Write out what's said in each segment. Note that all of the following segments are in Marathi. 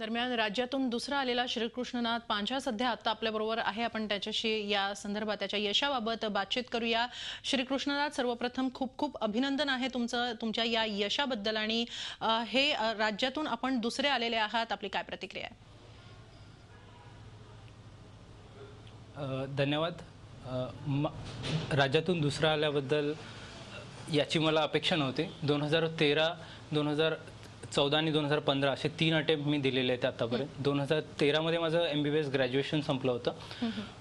दरम्यान राज्यातून दुसरा आलेला श्रीकृष्णनाथ पांचा सध्या आता आपल्याबरोबर आहे. आपण त्याच्याशी या संदर्भात त्याच्या यशाबाबत बातचीत करूया. श्रीकृष्णनाथ, सर्वप्रथम खूप खूप अभिनंदन आहे तुमच्या या यशाबद्दल. आणि हे राज्यातून आपण दुसरे आलेले आहात, आपली काय प्रतिक्रिया आहे? धन्यवाद. राज्यातून दुसरा आल्याबद्दल याची मला अपेक्षा नव्हती. 2013, 2014 आणि 2015 असे 3 अटेम्प्ट मी दिलेले आहेत आतापर्यंत. 2013 मध्ये माझं MBBS ग्रॅज्युएशन संपलं होतं.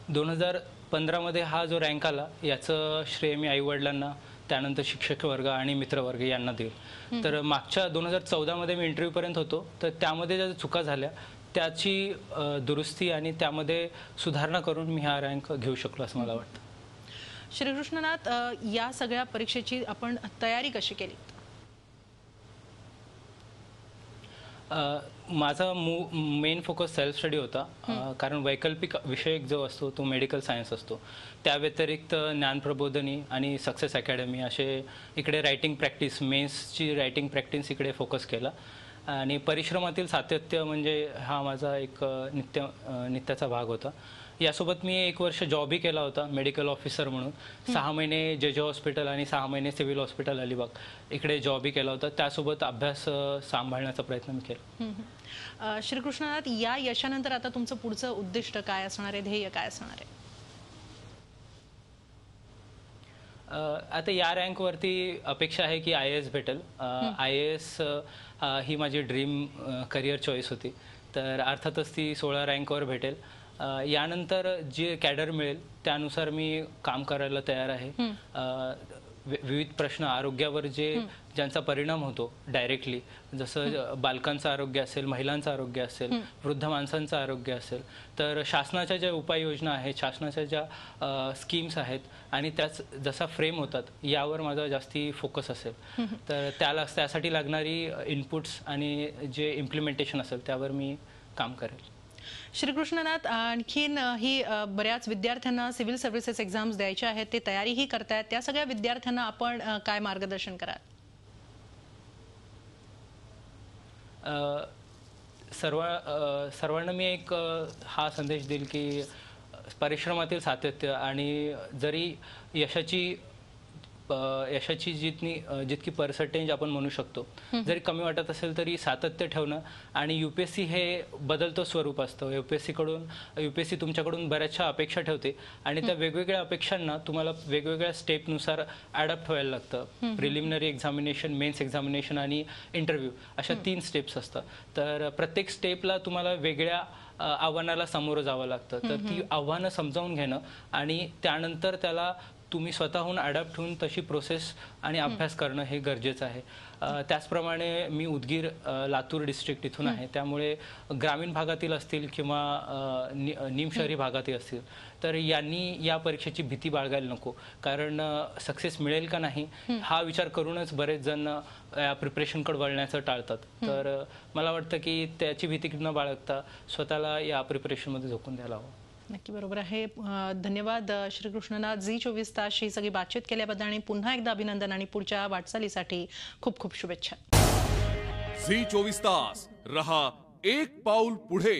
2015 मध्ये हा जो रँक आला याचं श्रेय मी आईवडिलांना, त्यानंतर शिक्षक वर्ग आणि मित्रवर्ग यांना देईल. तर मागच्या 2014 मध्ये मी इंटरव्ह्यूपर्यंत होतो, तर त्यामध्ये ज्या चुका झाल्या त्याची दुरुस्ती आणि त्यामध्ये सुधारणा करून मी हा रँक घेऊ शकलो असं मला वाटतं. श्रीकृष्णनाथ, या सगळ्या परीक्षेची आपण तयारी कशी केली? माझा मेन फोकस सेल्फ स्टडी होता. कारण वैकल्पिक विषय जो असतो तो मेडिकल सायन्स असतो. त्या व्यतिरिक्त ज्ञानप्रबोधिनी आणि सक्सेस अकॅडमी असे इकडे रायटिंग प्रॅक्टिस, मेन्सची रायटिंग प्रॅक्टिस इकडे फोकस केला. आणि परिश्रमातील सातत्य म्हणजे हा माझा एक नित्याचा भाग होता. यासोबत मी 1 वर्ष जॉबही केला होता मेडिकल ऑफिसर म्हणून. 6 महिने जे हॉस्पिटल आणि 6 महिने सिव्हिल हॉस्पिटल अलिबाग इकडे जॉबही केला होता. त्यासोबत अभ्यास सांभाळण्याचा प्रयत्न मी केला. श्रीकृष्णनाथ, या यशानंतर आता तुमचं पुढचं उद्दिष्ट काय असणार आहे, ध्येय काय असणार आहे? आता या रँकवरती अपेक्षा आहे की IAS भेटेल. IAS ही माझी ड्रीम करिअर चॉईस होती. तर अर्थातच ती 16 रँकवर भेटेल. यानंतर जे कॅडर मिळेल त्यानुसार मी काम करायला तयार आहे. विविध प्रश्न आरोग्यावर ज्यांचा परिणाम होतो डायरेक्टली, जसं बालकांचं आरोग्य असेल, महिलांचं आरोग्य असेल, वृद्ध माणसांचं आरोग्य असेल, तर शासनाच्या ज्या उपाययोजना आहेत, शासनाच्या ज्या स्कीम्स आहेत आणि त्याच जसा फ्रेम होतात यावर माझा जास्ती फोकस असेल. तर त्यासाठी लागणारी इनपुट्स आणि जे इम्प्लिमेंटेशन असेल त्यावर मी काम करेल. श्रीकृष्णनाथ, आणखीन ही बऱ्याच विद्यार्थ्यांना सिव्हिल सर्व्हिसेस एक्झाम्स द्यायच्या आहेत, ते तयारीही करतायत. त्या सगळ्या विद्यार्थ्यांना आपण काय मार्गदर्शन कराल? सर्वांना मी एक हा संदेश देईल की परिश्रमातील सातत्य आणि जरी यशाची जितकी पर्सेंटेज आपण म्हणू शकतो जरी कमी वाटत असेल तरी सातत्य ठेवणं. आणि UPSC हे बदलतं स्वरूप असतं. UPSC तुमच्याकडून बऱ्याचशा अपेक्षा ठेवते आणि त्या वेगवेगळ्या अपेक्षांना तुम्हाला वेगवेगळ्या स्टेपनुसार अडॅप्ट व्हायला लागतं. प्रिलिमिनरी एक्झामिनेशन, मेन्स एक्झामिनेशन आणि इंटरव्ह्यू अशा 3 स्टेप्स असतात. तर प्रत्येक स्टेपला तुम्हाला वेगळ्या आव्हानाला सामोरं जावं लागतं. तर ती आव्हानं समजावून घेणं आणि त्यानंतर त्याला तुम्ही स्वतःहून अडॅप्ट होऊन तशी प्रोसेस आणि अभ्यास करणं हे गरजेचं आहे. त्याचप्रमाणे मी उदगीर, लातूर डिस्ट्रिक्ट इथून आहे, त्यामुळे ग्रामीण भागातील असतील किंवा निमशहरी भागातील असतील तर यांनी या परीक्षेची भीती बाळगायला नको. कारण सक्सेस मिळेल का नाही हा विचार करूनच बरेच जण या प्रिपरेशनकडे वळण्याचं टाळतात. तर मला वाटतं की त्याची भीती न बाळगता स्वतःला या प्रिपरेशनमध्ये झोकून द्यायला हवं. नक्की बरोबर आहे. धन्यवाद श्रीकृष्णनाथ. झी24 तास ही सगळी बातचीत केल्याबद्दल आणि पुन्हा एकदा अभिनंदन आणि पुढच्या वाटचालीसाठी खूप खूप शुभेच्छा. झी24 तास रहा एक पाऊल पुढे.